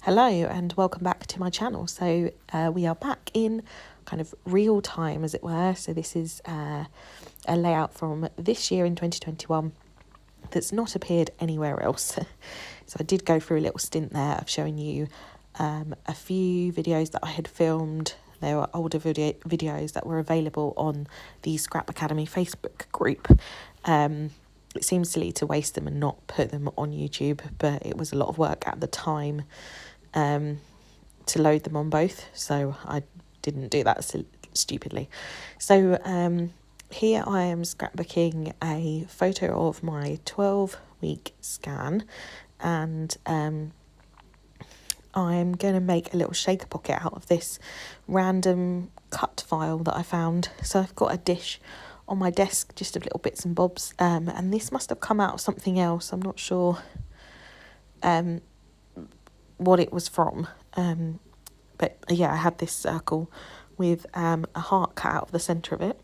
Hello and welcome back to my channel. So we are back in kind of real time, as it were. So this is a layout from this year in 2021 that's not appeared anywhere else. So I did go through a little stint there of showing you a few videos that I had filmed. There were older videos that were available on the Scrap Academy Facebook group. It seems silly to waste them and not put them on YouTube, but it was a lot of work at the time to load them on both, so I didn't do that stupidly. So here I am scrapbooking a photo of my 12-week scan, and I'm going to make a little shaker pocket out of this random cut file that I found. So I've got a dish on my desk, just of little bits and bobs, and this must have come out of something else. I'm not sure what it was from, but yeah, I had this circle with a heart cut out of the centre of it.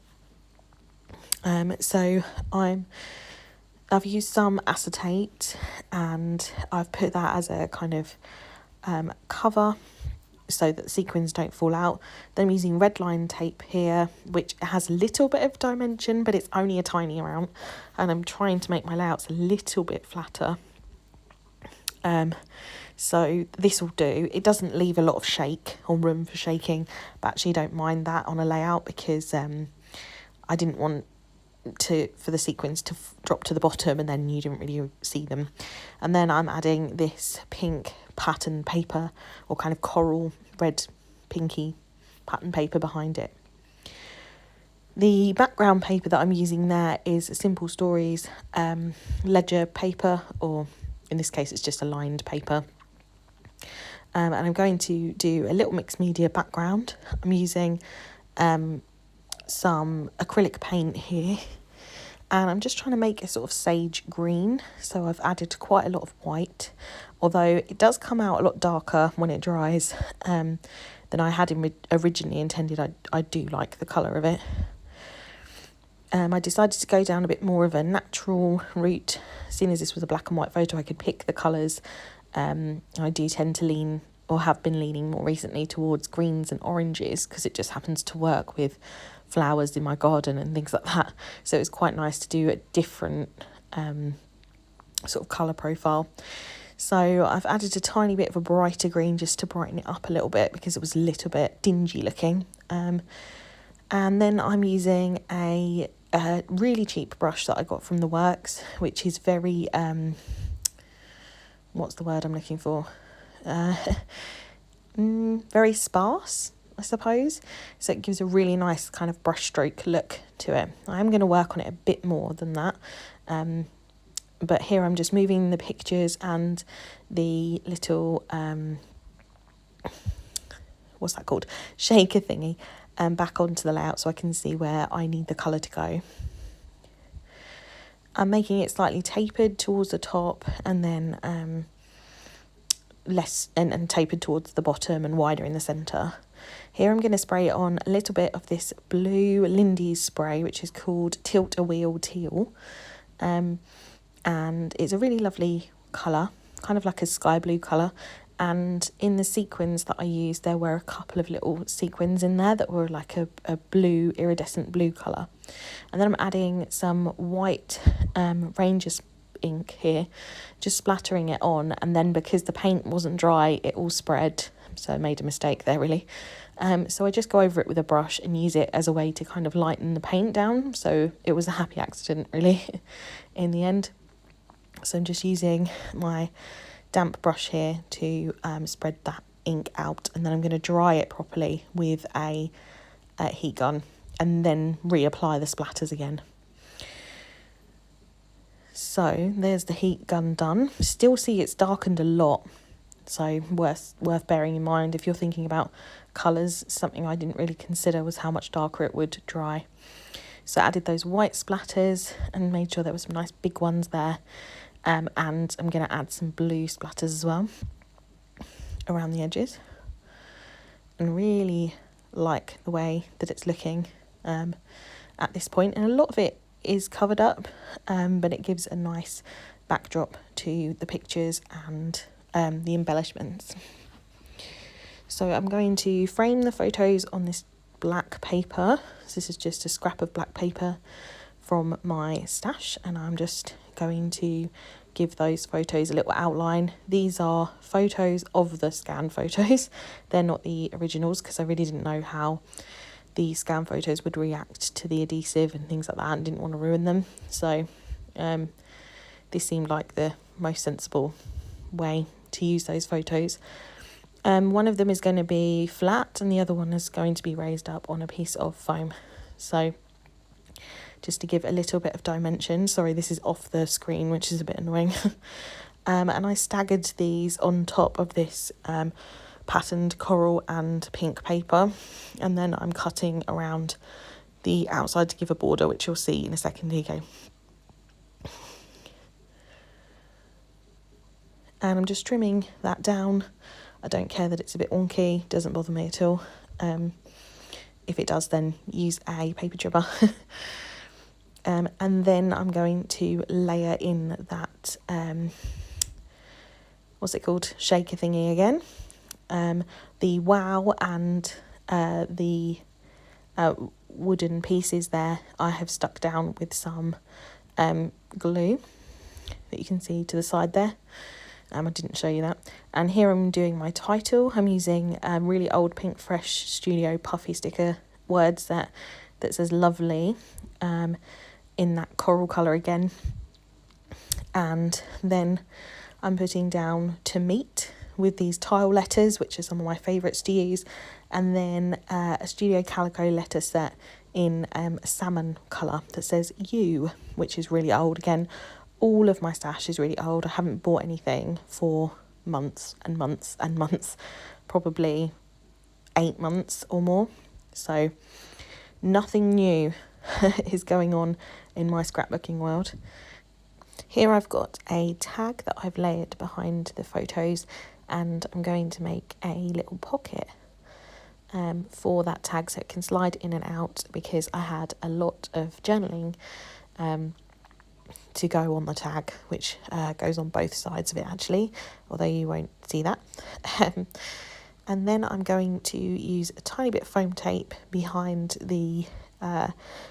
So I've used some acetate and I've put that as a kind of cover so that the sequins don't fall out. Then I'm using red line tape here, which has a little bit of dimension, but it's only a tiny amount, and I'm trying to make my layouts a little bit flatter. So this will do. It doesn't leave a lot of shake or room for shaking, but actually don't mind that on a layout because I didn't want for the sequins to drop to the bottom and then you didn't really see them. And then I'm adding this pink pattern paper, or kind of coral red pinky pattern paper behind it. The background paper that I'm using there is Simple Stories ledger paper, or in this case it's just a lined paper. And I'm going to do a little mixed media background. I'm using some acrylic paint here, and I'm just trying to make a sort of sage green, so I've added quite a lot of white, although it does come out a lot darker when it dries than I had originally intended. I do like the colour of it. I decided to go down a bit more of a natural route. Seeing as this was a black and white photo, I could pick the colours. I do tend to lean, or have been leaning more recently, towards greens and oranges because it just happens to work with flowers in my garden and things like that. So it's quite nice to do a different sort of colour profile. So I've added a tiny bit of a brighter green just to brighten it up a little bit because it was a little bit dingy looking. And then I'm using a really cheap brush that I got from the works, which is very what's the word I'm looking for? Very sparse, I suppose. So it gives a really nice kind of brushstroke look to it. I am going to work on it a bit more than that. But here I'm just moving the pictures and the little, what's that called? Shaker thingy, back onto the layout so I can see where I need the colour to go. I'm making it slightly tapered towards the top, and then less and tapered towards the bottom and wider in the centre. Here I'm going to spray on a little bit of this blue Lindy's spray, which is called Tilt a Wheel Teal. And it's a really lovely colour, kind of like a sky blue colour. And in the sequins that I used, there were a couple of little sequins in there that were like a blue, iridescent blue colour. And then I'm adding some white Ranger's ink here, just splattering it on, and then because the paint wasn't dry, it all spread, so I made a mistake there really. So I just go over it with a brush and use it as a way to kind of lighten the paint down, so it was a happy accident really in the end. So I'm just using my damp brush here to spread that ink out, and then I'm going to dry it properly with a heat gun and then reapply the splatters again. So there's the heat gun done. Still see it's darkened a lot, so worth bearing in mind if you're thinking about colours. Something I didn't really consider was how much darker it would dry. So I added those white splatters and made sure there were some nice big ones there. And I'm going to add some blue splatters as well around the edges. And really like the way that it's looking at this point. And a lot of it is covered up, but it gives a nice backdrop to the pictures and the embellishments. So I'm going to frame the photos on this black paper. So this is just a scrap of black paper from my stash, and I'm just going to give those photos a little outline. These are photos of the scan photos. They're not the originals because I really didn't know how the scan photos would react to the adhesive and things like that, and didn't want to ruin them. So this seemed like the most sensible way to use those photos. One of them is going to be flat and the other one is going to be raised up on a piece of foam. So just to give a little bit of dimension, sorry this is off the screen, which is a bit annoying. And I staggered these on top of this patterned coral and pink paper, and then I'm cutting around the outside to give a border, which you'll see in a second. Here you go. And I'm just trimming that down. I don't care that it's a bit wonky, doesn't bother me at all. If it does, then use a paper trimmer. And then I'm going to layer in that, what's it called, shaker thingy again. The wow and the wooden pieces there I have stuck down with some glue that you can see to the side there. I didn't show you that. And here I'm doing my title. I'm using really old Pink Fresh Studio puffy sticker words that says lovely in that coral colour again. And then I'm putting down to meet with these tile letters, which are some of my favourites to use. And then a Studio Calico letter set in a salmon colour that says you, which is really old. Again, all of my stash is really old. I haven't bought anything for months and months and months, probably 8 months or more. So nothing new is going on in my scrapbooking world. Here I've got a tag that I've layered behind the photos, and I'm going to make a little pocket for that tag so it can slide in and out, because I had a lot of journaling to go on the tag, which goes on both sides of it actually, although you won't see that. And then I'm going to use a tiny bit of foam tape behind the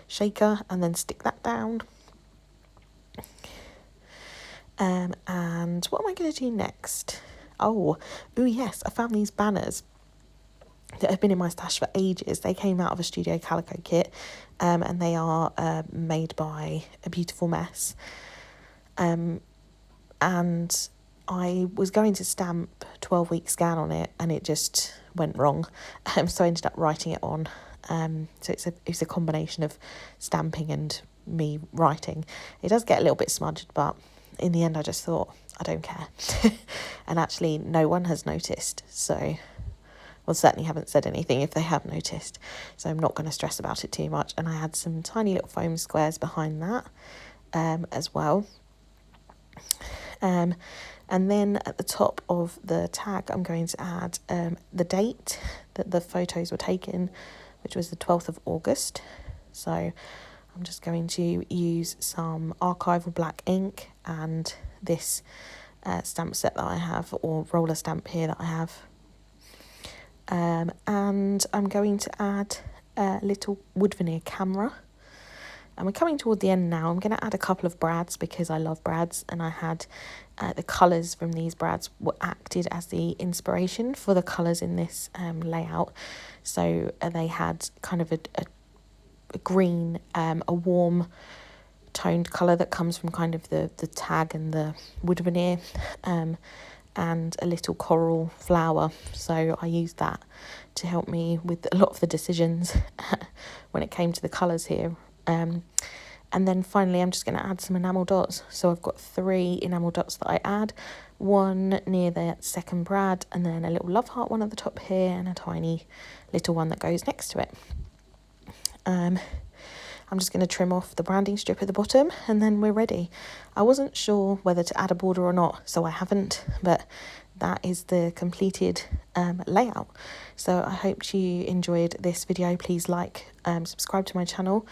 shaker and then stick that down. And what am I going to do next? Oh yes, I found these banners that have been in my stash for ages. They came out of a Studio Calico kit, and they are made by A Beautiful Mess. And I was going to stamp 12-week scan on it, and it just went wrong. So I ended up writing it on. So it's a combination of stamping and me writing. It does get a little bit smudged, but in the end I just thought, I don't care. And actually no one has noticed, so... Well, certainly haven't said anything if they have noticed, so I'm not going to stress about it too much. And I had some tiny little foam squares behind that as well. And then at the top of the tag, I'm going to add the date that the photos were taken, which was the 12th of August. So I'm just going to use some archival black ink and this stamp set that I have, or roller stamp here that I have. And I'm going to add a little wood veneer camera. And we're coming toward the end now. I'm going to add a couple of brads because I love brads, and I had the colours from these brads were acted as the inspiration for the colours in this layout. So they had kind of a green, a warm toned colour that comes from kind of the tag and the wood veneer, and a little coral flower. So I used that to help me with a lot of the decisions when it came to the colours here. And then finally I'm just going to add some enamel dots. So I've got 3 enamel dots that I add, one near the second brad, and then a little love heart one at the top here, and a tiny little one that goes next to it. I'm just going to trim off the branding strip at the bottom, and then we're ready. I wasn't sure whether to add a border or not, so I haven't, but that is the completed layout. So I hope you enjoyed this video. Please like, subscribe to my channel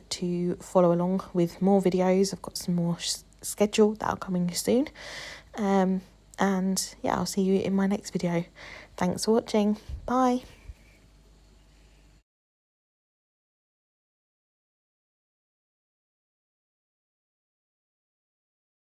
to follow along with more videos. I've got some more scheduled that are coming soon. And yeah, I'll see you in my next video. Thanks for watching. Bye.